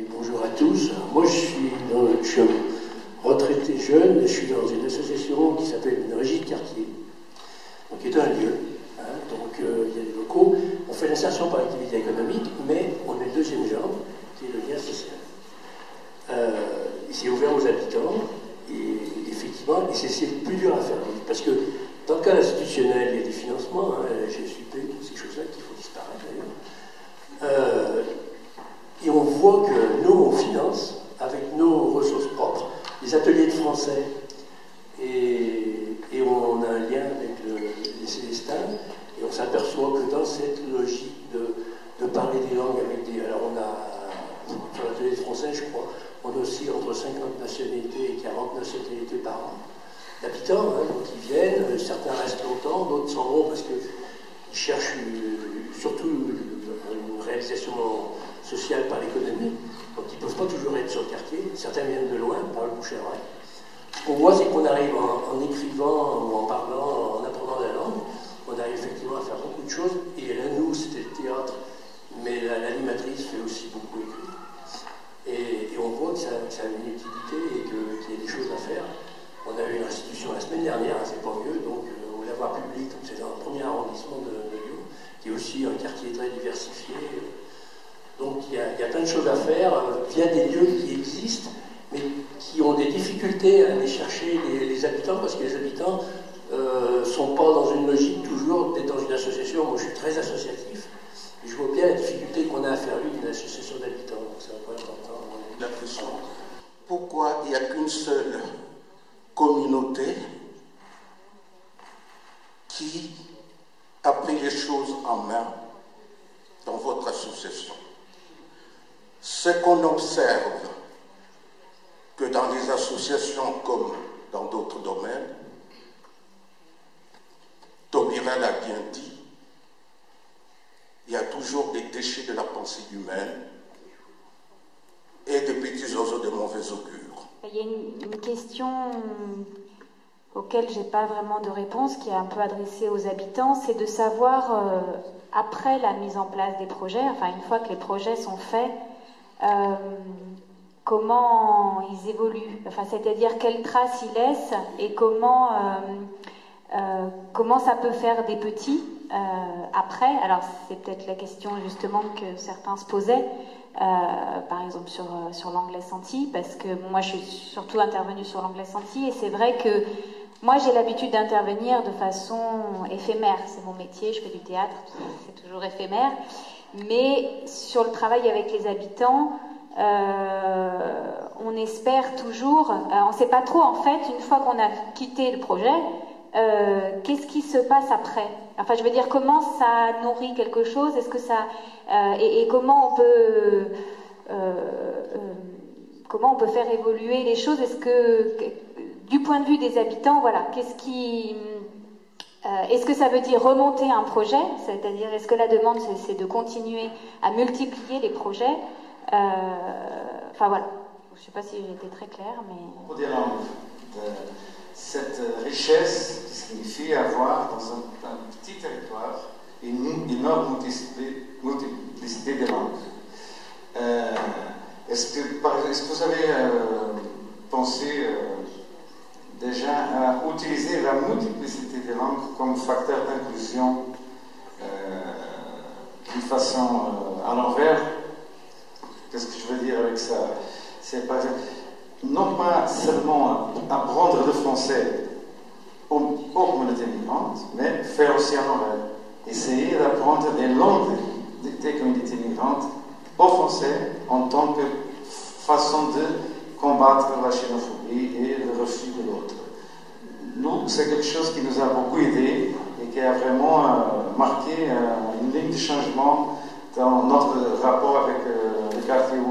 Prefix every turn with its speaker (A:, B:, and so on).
A: Et bonjour à tous. Moi, je suis retraité jeune, je suis dans une association qui s'appelle une régie de quartier, donc qui est un lieu. Donc il y a des locaux. On fait l'insertion par l'activité économique, mais on est le deuxième genre, qui est le lien social. C'est ouvert aux habitants, et effectivement, et c'est le plus dur à faire. Parce que dans le cas institutionnel, il y a des financements, la GSUP, toutes ces choses-là qu'il faut disparaître d'ailleurs. Et on voit que nous, on finance, avec nos ressources propres, les ateliers de français, et on a un lien avec les Célestins, et on s'aperçoit que dans cette logique de parler des langues avec des... Alors on a, sur l'atelier de français, je crois, on a aussi entre 50 nationalités et 40 nationalités par an d'habitants, donc ils viennent, certains restent longtemps, d'autres s'en vont parce qu'ils cherchent surtout une réalisation sociale par l'économie, donc ils ne peuvent pas toujours être sur le quartier, certains viennent de loin, par le bouche à oreille. Ce qu'on voit, c'est qu'on arrive en écrivant ou en parlant, en apprenant la langue, on arrive effectivement à faire beaucoup de choses, et là, nous, c'était le théâtre, mais l'animatrice fait aussi beaucoup écrire. Et on voit que ça a une utilité et qu'il y a des choses à faire. On a eu une restitution la semaine dernière, c'est pas mieux, donc au lavoir public, c'est dans le premier arrondissement de Lyon, qui est aussi un quartier très diversifié. Donc il y a plein de choses à faire via des lieux qui existent, mais qui ont des difficultés à aller chercher les habitants, parce que les habitants ne sont pas dans une logique toujours d'être dans une association. Moi je suis très associatif, et je vois bien la difficulté qu'on a à faire une association d'habitants, donc c'est un point important.
B: La question, pourquoi il n'y a qu'une seule communauté qui a pris les choses en main dans votre association? Ce qu'on observe, que dans les associations comme dans d'autres domaines, Taubira l'a bien dit, il y a toujours des déchets de la pensée humaine et des petits oiseaux de mauvais augure.
C: Il y a une question auquel je n'ai pas vraiment de réponse, qui est un peu adressée aux habitants, c'est de savoir, après la mise en place des projets, enfin une fois que les projets sont faits, comment ils évoluent, enfin, c'est-à-dire quelles traces ils laissent et comment ça peut faire des petits après. Alors c'est peut-être la question justement que certains se posaient, par exemple sur l'Anglais-Santi, parce que moi je suis surtout intervenue sur l'Anglais-Santi, et c'est vrai que moi j'ai l'habitude d'intervenir de façon éphémère, c'est mon métier, je fais du théâtre, c'est toujours éphémère, mais sur le travail avec les habitants, on espère toujours, on ne sait pas trop en fait, une fois qu'on a quitté le projet, qu'est-ce qui se passe après? Enfin, je veux dire, comment ça nourrit quelque chose? Est-ce que ça et comment on peut faire évoluer les choses? Est-ce que, du point de vue des habitants, voilà, est-ce que ça veut dire remonter un projet? C'est-à-dire, est-ce que la demande, c'est de continuer à multiplier les projets? Enfin voilà, je ne sais pas si j'ai été très claire, mais...
D: Pour dire cette richesse qui signifie avoir dans un petit territoire une énorme multiplicité de langues. Est-ce que vous avez pensé déjà à utiliser la multiplicité des langues comme facteur d'inclusion d'une façon à l'envers? Qu'est-ce que je veux dire avec ça? C'est par exemple, non pas seulement apprendre le français aux communautés migrantes, mais faire aussi à l'envers. Essayer d'apprendre des langues des communautés migrantes au français en tant que façon de combattre la xénophobie et le refus de l'autre. Nous, c'est quelque chose qui nous a beaucoup aidé et qui a vraiment marqué une ligne de changement dans notre rapport avec le quartier où